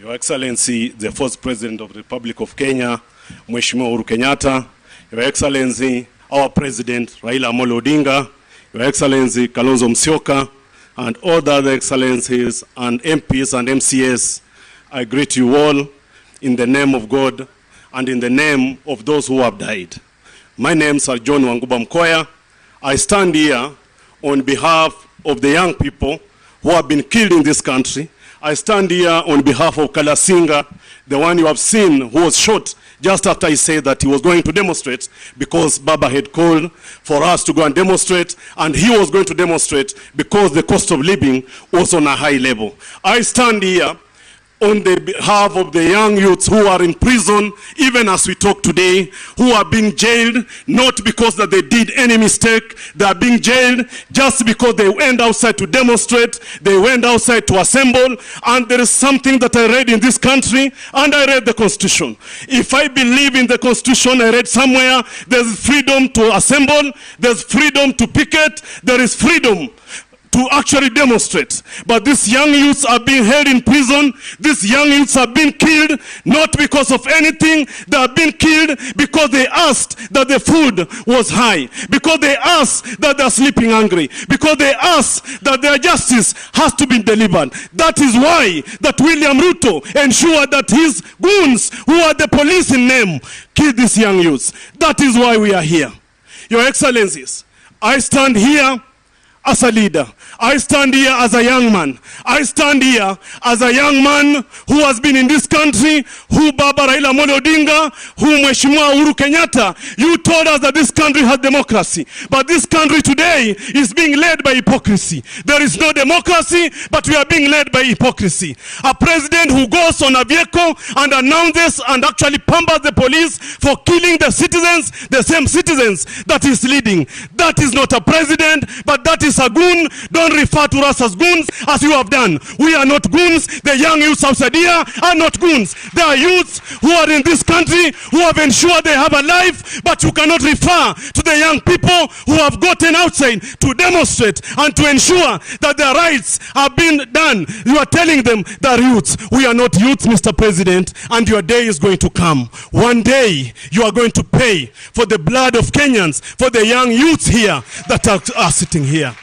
Your Excellency, the first President of the Republic of Kenya, Mheshimiwa Uhuru Kenyatta, Your Excellency, our President, Raila Amolo Odinga, Your Excellency, Kalonzo Musyoka, and all the other Excellencies and MPs and MCS, I greet you all in the name of God and in the name of those who have died. My name is John Wanguba Mkoya. I stand here on behalf of the young people who have been killed in this country. I stand here on behalf of Kalasinga, the one you have seen who was shot just after he said that he was going to demonstrate, because Baba had called for us to go and demonstrate, and he was going to demonstrate because the cost of living was on a high level. I stand here on the behalf of the young youths who are in prison, even as we talk today, who are being jailed, not because that they did any mistake. They are being jailed just because they went outside to demonstrate, they went outside to assemble, and there is something that I read in this country, and I read the Constitution. If I believe in the Constitution, I read somewhere, there's freedom to assemble, there's freedom to picket, there is freedom to actually demonstrate. But these young youths are being held in prison. These young youths are being killed, not because of anything. They are being killed because they asked that the food was high, because they asked that they are sleeping hungry, because they asked that their justice has to be delivered. That is why that William Ruto ensured that his goons, who are the police in name, killed these young youths. That is why we are here. Your Excellencies, I stand here as a leader. I stand here as a young man. I stand here as a young man who has been in this country, who Baba Raila Amolo Odinga, who Mheshimiwa Uhuru Kenyatta, you told us that this country has democracy. But this country today is being led by hypocrisy. There is no democracy, but we are being led by hypocrisy. A president who goes on a vehicle and announces and actually pampers the police for killing the citizens, the same citizens that is leading. That is not a president, but that is a goon. Don't refer to us as goons as you have done. We are not goons. The young youths outside here are not goons. They are youths who are in this country, who have ensured they have a life, but you cannot refer to the young people who have gotten outside to demonstrate and to ensure that their rights have been done. You are telling them they are youths. We are not youths, Mr. President, and your day is going to come. One day you are going to pay for the blood of Kenyans, for the young youths here that are sitting here.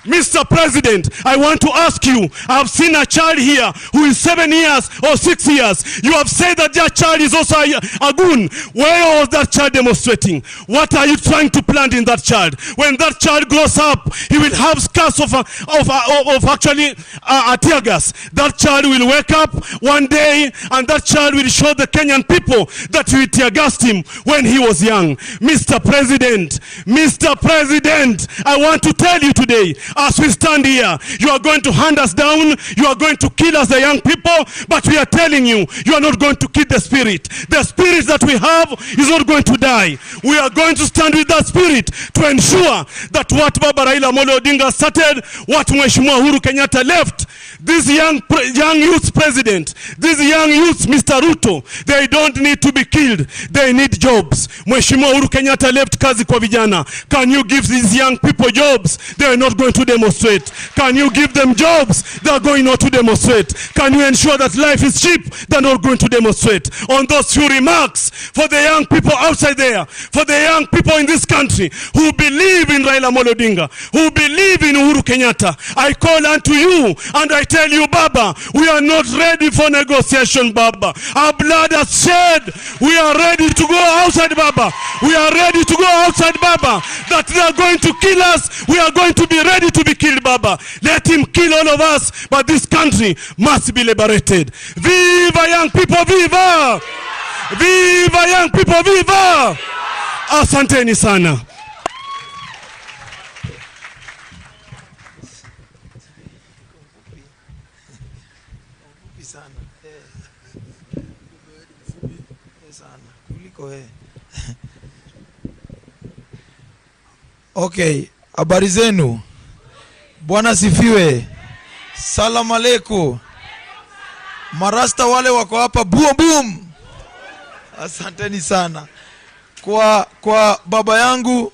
Mr. President, I want to ask you, I have seen a child here who is 7 years or 6 years. You have said that that child is also a goon. Where was that child demonstrating? What are you trying to plant in that child? When that child grows up, he will have scars of actually a tear gas. That child will wake up one day and that child will show the Kenyan people that we tear gassed him when he was young. Mr. President, I want to tell you today, as we stand here, you are going to hand us down, you are going to kill us, the young people, but we are telling you, you are not going to kill the spirit. The spirit that we have is not going to die. We are going to stand with that spirit to ensure that what Baba Raila Amolo Odinga started, what Mheshimiwa Uhuru Kenyatta left, this young youth president, these young youths, Mr. Ruto, they don't need to be killed, they need jobs. Mheshimiwa Uhuru Kenyatta left kazi kwa vijana. Can you give these young people jobs? They are not going to demonstrate. Can you give them jobs? They are going not to demonstrate. Can you ensure that life is cheap? They are not going to demonstrate. On those few remarks, for the young people outside there, for the young people in this country who believe in Raila Amolo Odinga, who believe in Uhuru Kenyatta, I call unto you and I tell you, Baba, we are not ready for negotiation, Baba. Our blood has shed. We are ready to go outside, Baba. We are ready to go outside, Baba. That they are going to kill us. We are going to be ready to be killed, Baba. Let him kill all of us, but this country must be liberated. Viva young people, viva! Viva young people, viva! Asanteni sana. Okay, habari zenu. Bwana sifiwe. Salamu alaykum. Marasta wale wako hapa, boom boom. Asanteni sana. Kwa baba yangu